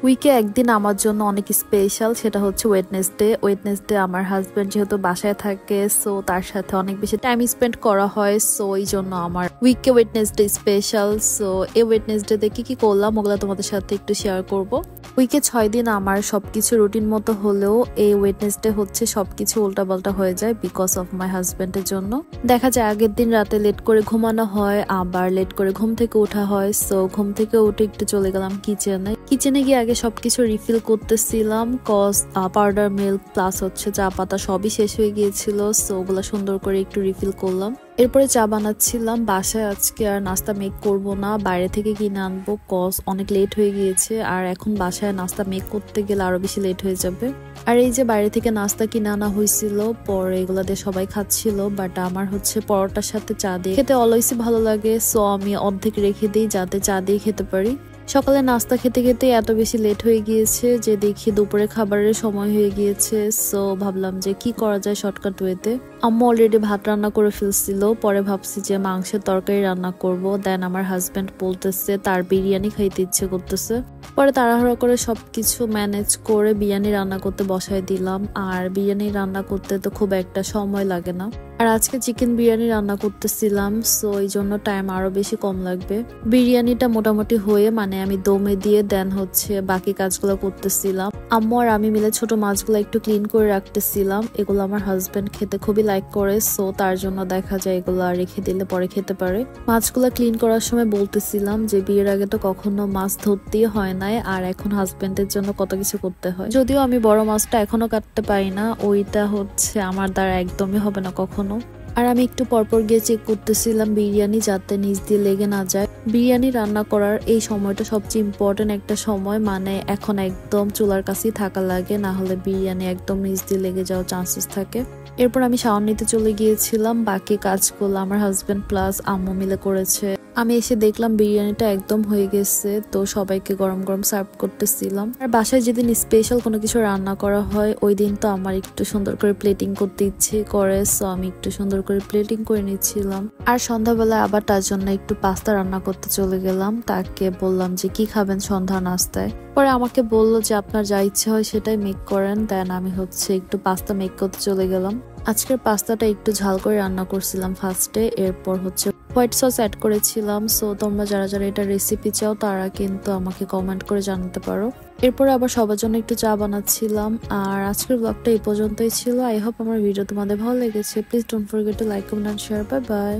উইকে একদিন আমার জন্য অনেক স্পেশাল, সেটা হচ্ছে ওয়েডনেসডে আমার হাজবেন্ড যেহেতু বাসায় থাকে, সো তার সাথে অনেক বেশি টাইম স্পেন্ড করা হয়। সো এই জন্য আমার উইকে ওয়েডনেসডে স্পেশাল। সো এই ওয়েডনেসডে কি কি করলাম ওগুলো তোমাদের সাথে একটু শেয়ার করব। উইকে 6 দিন আমার সবকিছু রুটিন মতো হলেও এই ওয়েডনেসডে হচ্ছে সবকিছু উল্টাপাল্টা হয়ে যায় বিকজ অফ মাই হাজবেন্ডের জন্য। দেখা যায় আগের দিন রাতে লেট করে ঘুমানো হয়, আবার লেট করে ঘুম থেকে ওঠা হয়। সো ঘুম থেকে উঠে একটু চলে গেলাম কিচেনে গিয়ে আগে সবকিছু রিফিল করতেছিলাম, কজ পাউডার মিল্ক প্লাস হচ্ছে চা পাতা সবই শেষ হয়ে গিয়েছিল। সো ওগুলো সুন্দর করে একটু রিফিল করলাম। এরপরে চা বানাচ্ছিলাম। বাসায় আজকে আর নাস্তা মেক করব না, বাইরে থেকে কিনে আনবো, কজ অনেক লেট হয়ে গিয়েছে আর এখন বাসায় নাস্তা মেক করতে গেলে আরো বেশি লেট হয়ে যাবে। আর এই যে বাইরে থেকে নাস্তা কিনে আনা হয়েছিল, পরে এগুলা দিয়ে সবাই খাচ্ছিল, বাট আমার হচ্ছে পরোটার সাথে চা দিয়ে খেতে অলওয়েজই ভালো লাগে। সো আমি অর্ধেক রেখে দিই যাতে চা দিয়ে খেতে পারি। সকালে নাস্তা খেতে খেতে এত বেশি লেট হয়ে গিয়েছে যে দেখি দুপুরে খাবারের সময় হয়ে গিয়েছে। সো ভাবলাম যে কি করা যায় শর্টকাট ওয়েতে। আম্মু অলরেডি ভাত রান্না করে ফেলছিল, পরে ভাবছি যে মাংসের তরকারি রান্না করব। দেন আমার হাজবেন্ড বলতেছে তার বিরিয়ানি খাইতে ইচ্ছে করতেছে। পরে তাড়াহুড়া করে সবকিছু ম্যানেজ করে বিরিয়ানি রান্না করতে বসাই দিলাম। আর বিরিয়ানি রান্না করতে তো খুব একটা সময় লাগে না, আর আজকে চিকেন বিরিয়ানি রান্না করতেছিলাম, সো এই জন্য টাইম আরো বেশি কম লাগবে। বিরিয়ানিটা মোটামুটি হয়ে মানে আমি দমে দিয়ে দেন হচ্ছে বাকি কাজগুলো করতেছিলাম। আম্মু আর আমি মিলে ছোট মাছগুলো একটু ক্লিন করে রাখতেছিলাম। এগুলো আমার হাজবেন্ড খেতে খুবই লাইক করে, সো তার জন্য দেখা যায় এগুলো রেখে দিলে পরে খেতে পারে। মাছগুলো ক্লিন করার সময় বলতেছিলাম যে বিয়ের আগে তো কখনো মাছ ধরতেই হয় নাই, আর এখন হাজবেন্ডের জন্য কত কিছু করতে হয়। যদিও আমি বড় মাছটা এখনো কাটতে পারি না, ওইটা হচ্ছে আমার দ্বারা একদমই হবে না কখনো। আর আমি একটু পরপর গিয়ে চেক করতেছিলাম বিরিয়ানি যাতে নিচ দিয়ে লেগে না যায়। বিরিয়ানি রান্না করার এই সময়টা সবচেয়ে ইম্পর্টেন্ট একটা সময়, মানে এখন একদম চুলার কাছেই থাকা লাগে, না হলে বিরিয়ানি একদম নিচ দিয়ে লেগে যাওয়ার চান্সেস থাকে। এরপর আমি শাওয়ার নিতে চলে গিয়েছিলাম। বাকি কাজগুলো আমার হাজবেন্ড প্লাস আম্মু মিলে করেছে। আমি এসে দেখলাম বিরিয়ানিটা একদম হয়ে গেছে, তো সবাইকে গরম গরম সার্ভ করতেছিলাম। আর বাসায় যেদিন স্পেশাল কোনো কিছু রান্না করা হয় ওই দিন তো আমার একটু সুন্দর করে প্লেটিং করতে ইচ্ছে করে, সো আমি একটু সুন্দর করে প্লেটিং করে নিচ্ছিলাম। আর সন্ধ্যাবেলা আবার তার জন্য একটু পাস্তা রান্না করতে চলে গেলাম। তাকে বললাম যে কি খাবেন সন্ধ্যা নাস্তায়, পরে আমাকে বললো যে আপনার যা ইচ্ছে হয় সেটাই মেক করেন। দেন আমি হচ্ছে একটু পাস্তা মেক করতে চলে গেলাম। আজকের পাস্তাটা একটু ঝাল করে রান্না করছিলাম ফার্স্টে, এরপর হচ্ছে হোয়াইট সস অ্যাড করেছিলাম। সো তোমরা যারা যারা এটা রেসিপি চাও তারা কিন্তু আমাকে কমেন্ট করে জানাতে পারো। এরপরে আবার সবার জন্য একটু চা বানাচ্ছিলাম। আর আজকের ব্লগটা এই পর্যন্তই ছিল। আই হোপ আমার ভিডিও তোমাদের ভালো লেগেছে। Please don't forget to like, comment and share. Bye by.